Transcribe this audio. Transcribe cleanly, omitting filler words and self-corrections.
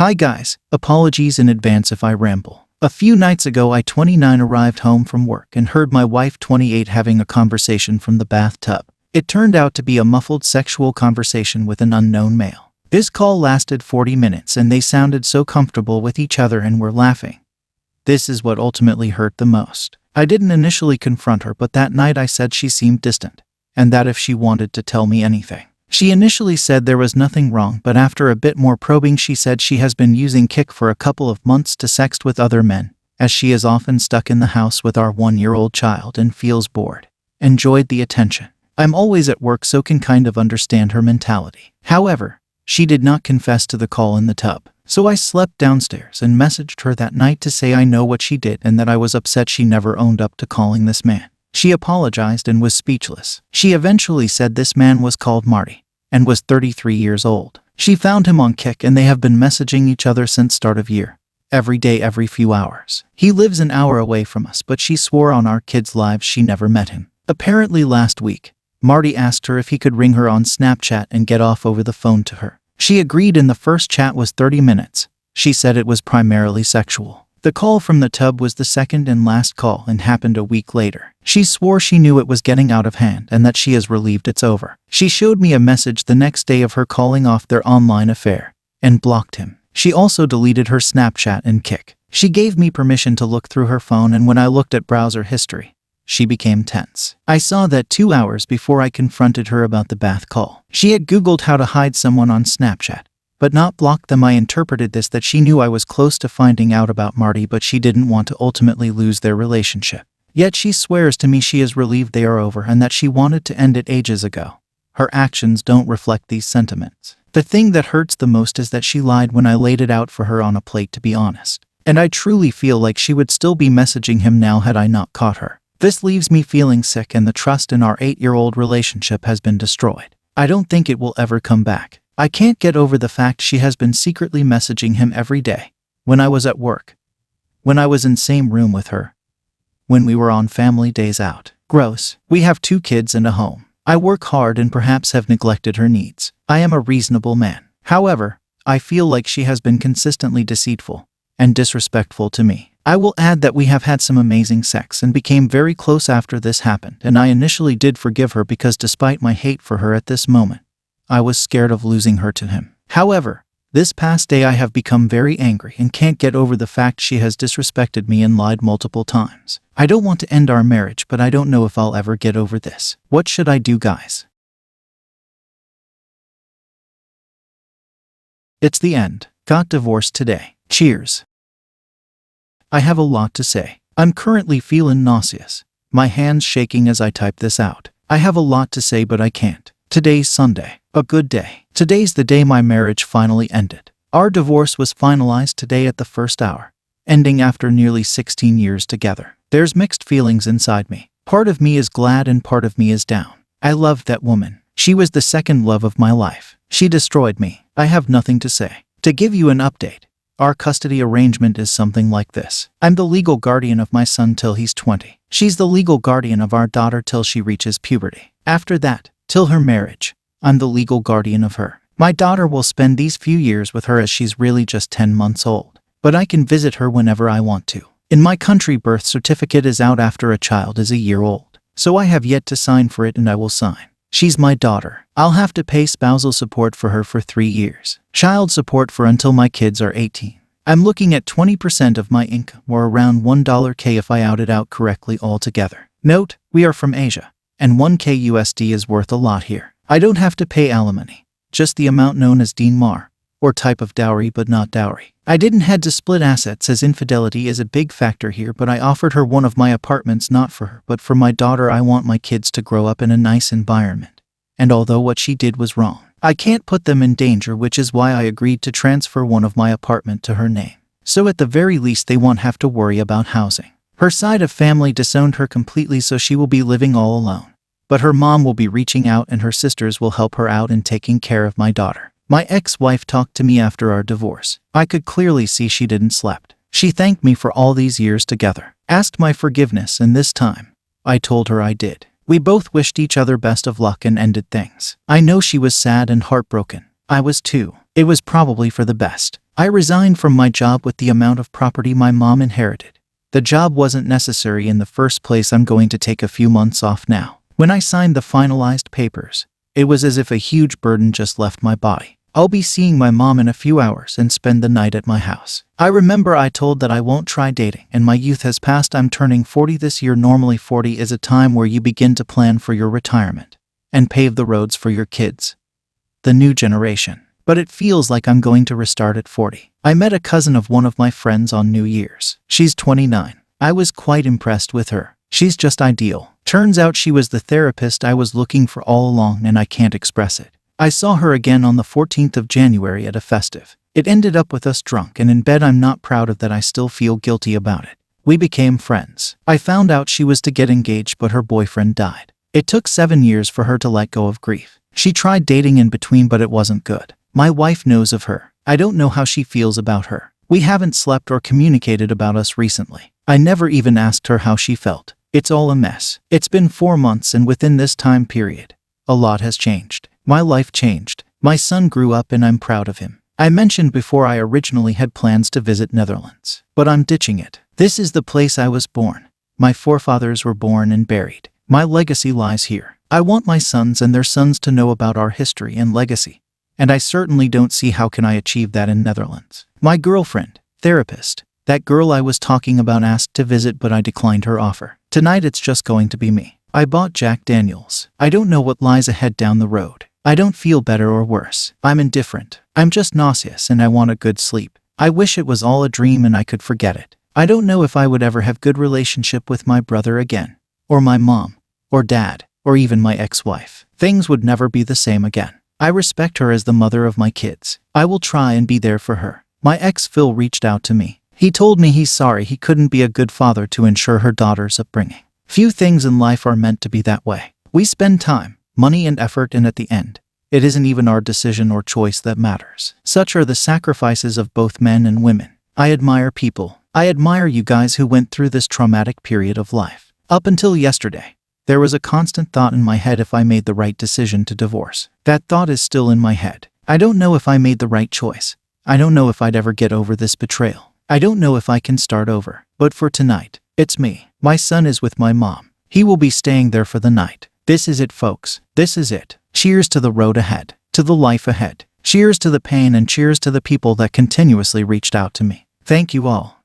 Hi guys, apologies in advance if I ramble. A few nights ago I 29 arrived home from work and heard my wife 28 having a conversation from the bathtub. It turned out to be a muffled sexual conversation with an unknown male. This call lasted 40 minutes and they sounded so comfortable with each other and were laughing. This is what ultimately hurt the most. I didn't initially confront her, but that night I said she seemed distant, and that if she wanted to tell me anything. She initially said there was nothing wrong, but after a bit more probing she said she has been using Kik for a couple of months to sext with other men, as she is often stuck in the house with our 1-year-old child and feels bored. Enjoyed the attention. I'm always at work so can kind of understand her mentality. However, she did not confess to the call in the tub, so I slept downstairs and messaged her that night to say I know what she did and that I was upset she never owned up to calling this man. She apologized and was speechless. She eventually said this man was called Marty and was 33 years old. She found him on Kik and they have been messaging each other since start of year. Every day, every few hours. He lives an hour away from us, but she swore on our kids' lives she never met him. Apparently last week, Marty asked her if he could ring her on Snapchat and get off over the phone to her. She agreed and the first chat was 30 minutes. She said it was primarily sexual. The call from the tub was the second and last call and happened a week later. She swore she knew it was getting out of hand and that she is relieved it's over. She showed me a message the next day of her calling off their online affair and blocked him. She also deleted her Snapchat and Kik. She gave me permission to look through her phone, and when I looked at browser history, she became tense. I saw that 2 hours before I confronted her about the bath call. She had Googled how to hide someone on Snapchat, but not block them. I interpreted this that she knew I was close to finding out about Marty, but she didn't want to ultimately lose their relationship. Yet she swears to me she is relieved they are over and that she wanted to end it ages ago. Her actions don't reflect these sentiments. The thing that hurts the most is that she lied when I laid it out for her on a plate, to be honest. And I truly feel like she would still be messaging him now had I not caught her. This leaves me feeling sick, and the trust in our 8-year-old relationship has been destroyed. I don't think it will ever come back. I can't get over the fact she has been secretly messaging him every day. When I was at work. When I was in same room with her. When we were on family days out. Gross. We have 2 kids and a home. I work hard and perhaps have neglected her needs. I am a reasonable man. However, I feel like she has been consistently deceitful and disrespectful to me. I will add that we have had some amazing sex and became very close after this happened, and I initially did forgive her because despite my hate for her at this moment, I was scared of losing her to him. However, this past day I have become very angry and can't get over the fact she has disrespected me and lied multiple times. I don't want to end our marriage, but I don't know if I'll ever get over this. What should I do, guys? It's the end. Got divorced today. Cheers. I have a lot to say. I'm currently feeling nauseous. My hands shaking as I type this out. I have a lot to say, but I can't. Today's Sunday. A good day. Today's the day my marriage finally ended. Our divorce was finalized today at the first hour, ending after nearly 16 years together. There's mixed feelings inside me. Part of me is glad and part of me is down. I loved that woman. She was the second love of my life. She destroyed me. I have nothing to say. To give you an update, our custody arrangement is something like this. I'm the legal guardian of my son till he's 20. She's the legal guardian of our daughter till she reaches puberty. After that, till her marriage, I'm the legal guardian of her. My daughter will spend these few years with her as she's really just 10 months old. But I can visit her whenever I want to. In my country, birth certificate is out after a child is a year old. So I have yet to sign for it, and I will sign. She's my daughter. I'll have to pay spousal support for her for 3 years. Child support for until my kids are 18. I'm looking at 20% of my income, or around $1K if I out it out correctly altogether. Note, we are from Asia, and 1K USD is worth a lot here. I don't have to pay alimony, just the amount known as Dinmar, or type of dowry but not dowry. I didn't had to split assets as infidelity is a big factor here, but I offered her one of my apartments not for her but for my daughter. I want my kids to grow up in a nice environment. And although what she did was wrong, I can't put them in danger, which is why I agreed to transfer one of my apartment to her name. So at the very least they won't have to worry about housing. Her side of family disowned her completely, so she will be living all alone. But her mom will be reaching out and her sisters will help her out in taking care of my daughter. My ex-wife talked to me after our divorce. I could clearly see she didn't slept. She thanked me for all these years together, asked my forgiveness, and this time, I told her I did. We both wished each other best of luck and ended things. I know she was sad and heartbroken. I was too. It was probably for the best. I resigned from my job with the amount of property my mom inherited. The job wasn't necessary in the first place. I'm going to take a few months off now. When I signed the finalized papers, it was as if a huge burden just left my body. I'll be seeing my mom in a few hours and spend the night at my house. I remember I told that I won't try dating, and my youth has passed. I'm turning 40 this year. Normally 40 is a time where you begin to plan for your retirement and pave the roads for your kids, the new generation. But it feels like I'm going to restart at 40. I met a cousin of one of my friends on New Year's. She's 29. I was quite impressed with her. She's just ideal. Turns out she was the therapist I was looking for all along, and I can't express it. I saw her again on the 14th of January at a festive. It ended up with us drunk and in bed. I'm not proud of that. I still feel guilty about it. We became friends. I found out she was to get engaged, but her boyfriend died. It took 7 years for her to let go of grief. She tried dating in between, but it wasn't good. My wife knows of her. I don't know how she feels about her. We haven't slept or communicated about us recently. I never even asked her how she felt. It's all a mess. It's been 4 months, and within this time period, a lot has changed. My life changed. My son grew up, and I'm proud of him. I mentioned before I originally had plans to visit Netherlands, but I'm ditching it. This is the place I was born. My forefathers were born and buried. My legacy lies here. I want my sons and their sons to know about our history and legacy, and I certainly don't see how can I achieve that in Netherlands. My girlfriend, therapist, that girl I was talking about, asked to visit, but I declined her offer. Tonight it's just going to be me. I bought Jack Daniels. I don't know what lies ahead down the road. I don't feel better or worse. I'm indifferent. I'm just nauseous, and I want a good sleep. I wish it was all a dream and I could forget it. I don't know if I would ever have good relationship with my brother again, or my mom, or dad, or even my ex-wife. Things would never be the same again. I respect her as the mother of my kids. I will try and be there for her. My ex Phil reached out to me. He told me he's sorry he couldn't be a good father to ensure her daughter's upbringing. Few things in life are meant to be that way. We spend time, money, and effort, and at the end, it isn't even our decision or choice that matters. Such are the sacrifices of both men and women. I admire people. I admire you guys who went through this traumatic period of life. Up until yesterday, there was a constant thought in my head if I made the right decision to divorce. That thought is still in my head. I don't know if I made the right choice. I don't know if I'd ever get over this betrayal. I don't know if I can start over. But for tonight, it's me. My son is with my mom. He will be staying there for the night. This is it, folks. This is it. Cheers to the road ahead. To the life ahead. Cheers to the pain, and cheers to the people that continuously reached out to me. Thank you all.